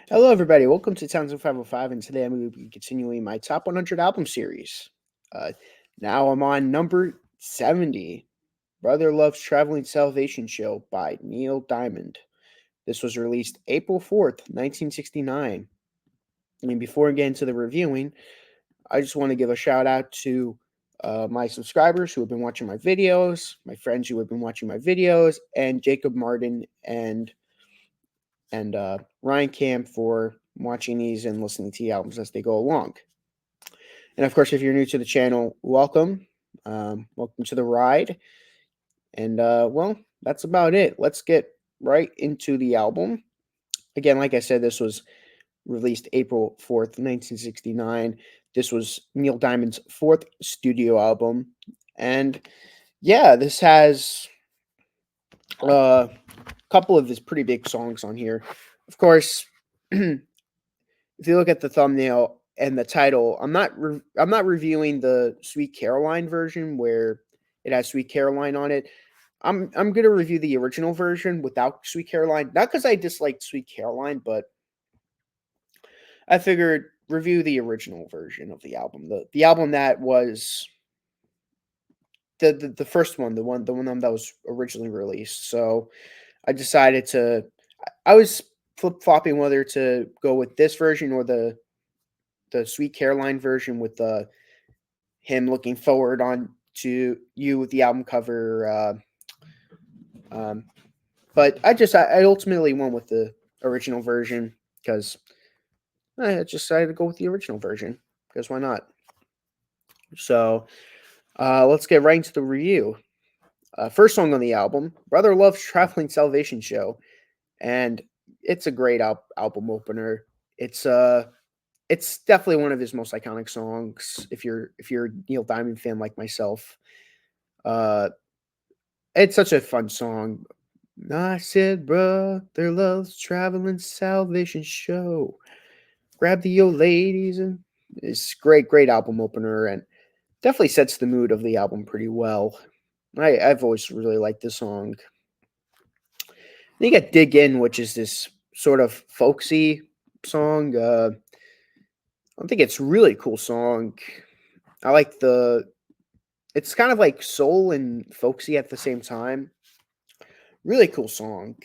Hello, everybody. Welcome to Townsend 505, and today I'm going to be continuing my top 100 album series. Uh, now I'm on number 70, Brother Love's Traveling Salvation Show by Neil Diamond. This was released April 4th, 1969. And before I get into the reviewing, I just want to give a shout out to my subscribers who have been watching my videos, my friends who have been watching my videos, and Jacob Martin and Ryan Camp for watching these and listening to the albums as they go along. And of course, if you're new to the channel, welcome. Welcome to the ride. And well, that's about it. Let's get right into the album. Again, like I said, this was released April 4th, 1969. This was Neil Diamond's fourth studio album. And yeah, this has a couple of his pretty big songs on here. Of course, if you look at the thumbnail and the title, I'm not reviewing the Sweet Caroline version where it has Sweet Caroline on it. I'm gonna review the original version without Sweet Caroline, not because I disliked Sweet Caroline, but I figured review the original version of the album, the album that was the first one, the one that was originally released. So I decided to. I was flip flopping whether to go with this version or the Sweet Caroline version with him looking forward on to you with the album cover. Um, but I ultimately went with the original version because I just decided to go with the original version because why not? So let's get right into the review. First song on the album, Brother Love's Traveling Salvation Show, and it's a great album opener. It's it's definitely one of his most iconic songs. If you're a Neil Diamond fan like myself, uh, it's such a fun song. I said, brother loves traveling salvation show. Grab the old ladies and it's great album opener and definitely sets the mood of the album pretty well. I've always really liked this song. Then you got Dig In, which is this sort of folksy song. I think it's a really cool song. I like it's kind of like soul and folksy at the same time. Really cool song.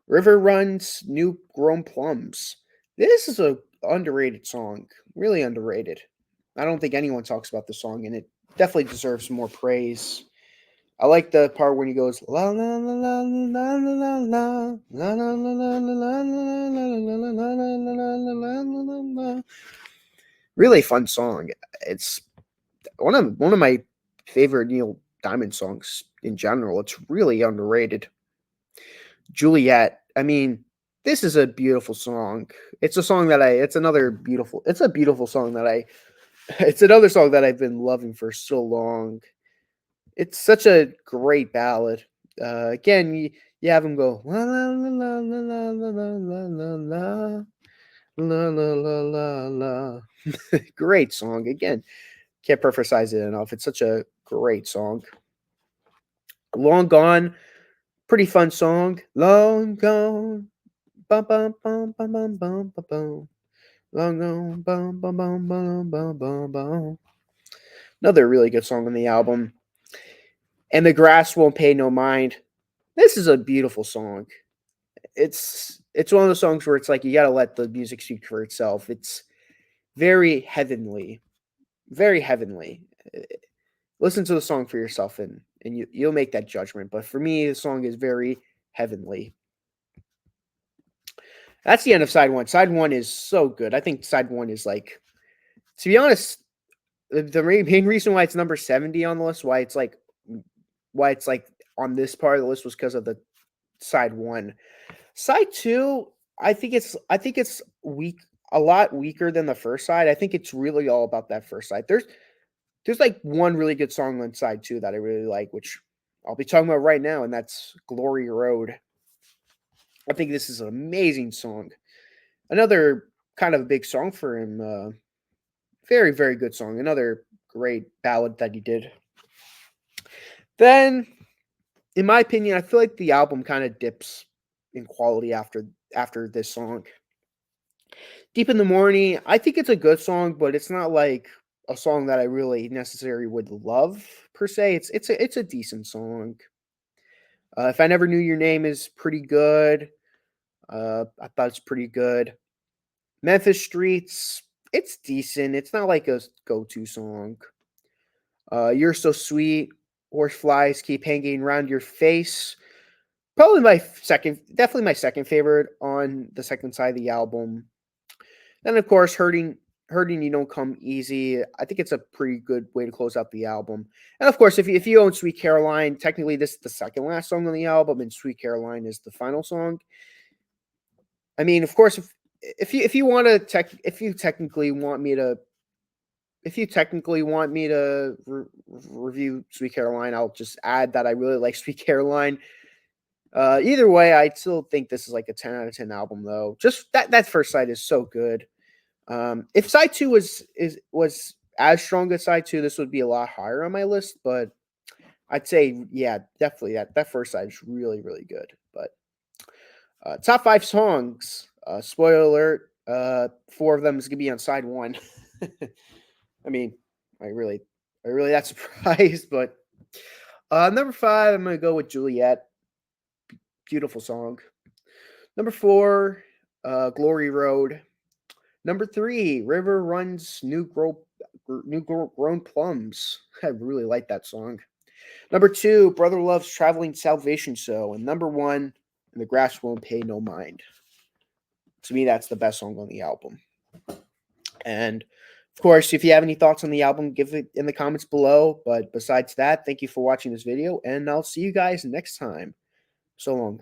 River Runs New Grown Plums. This is a underrated song. Really underrated. I don't think anyone talks about the song and it definitely deserves more praise. I like the part when he goes la la la la la la la la la la la la la la la. Really fun song. It's one of my favorite Neil Diamond songs in general. It's really underrated. Juliet. I mean, this is a beautiful song. It's a song that it's a beautiful song that it's another song that I've been loving for so long. It's such a great ballad. Again, you have him go la la la la la la la la la la la la la la. Great song. Again, can't prophesize it enough. It's such a great song. Long Gone, pretty fun song. Long Gone. Bum bum bum bum bum bum bum bum. Long Gone. Bum bum bum bum bum bum bum. Another really good song on the album. And the Grass Won't Pay No Mind. This is a beautiful song. It's one of those songs where it's like you gotta let the music speak for itself. It's very heavenly, very heavenly. Listen to the song for yourself, and you'll make that judgment. But for me, the song is very heavenly. That's the end of side one. Side one is so good. I think side one is like, to be honest, the main reason why it's number 70 on the list, why it's like on this part of the list was because of the side one. Side two, I think it's weak, a lot weaker than the first side. I think it's really all about that first side. There's like one really good song on side two that I really like, which I'll be talking about right now, and that's Glory Road. I think this is an amazing song. Another kind of a big song for him. Very good song. Another great ballad that he did. Then, in my opinion, I feel like the album kind of dips. in quality after this song. Deep in the Morning, I think it's a good song, but it's not like a song that I really necessarily would love per se. It's a decent song. If I Never Knew Your Name is pretty good. I thought it's pretty good. Memphis Streets, it's decent. It's not like a go-to song. You're So Sweet, Horseflies Keep Hanging Around Your Face. Probably definitely my second favorite on the second side of the album. Then of course, Hurting You Don't Come Easy. I think it's a pretty good way to close out the album. And of course, if you own Sweet Caroline, technically this is the second last song on the album, and Sweet Caroline is the final song. I mean, of course, if you want to if you technically want me to review Sweet Caroline, I'll just add that I really like Sweet Caroline. Either way, I still think this is like a 10 out of 10 album, though. Just that first side is so good. If side two was as strong as side two, this would be a lot higher on my list. But I'd say, yeah, definitely that first side is really, really good. But top 5 songs. Spoiler alert. 4 of them is gonna be on side 1. I mean, I really not surprised. But number 5, I'm gonna go with Juliet. Beautiful song. Number 4, Glory Road. Number 3, River Runs New Grown Plums. I really like that song. Number 2, Brother Love's Traveling Salvation Show. And number 1, The Grass Won't Pay No Mind. To me, that's the best song on the album. And of course, if you have any thoughts on the album, give it in the comments below. But besides that, thank you for watching this video, and I'll see you guys next time. So long.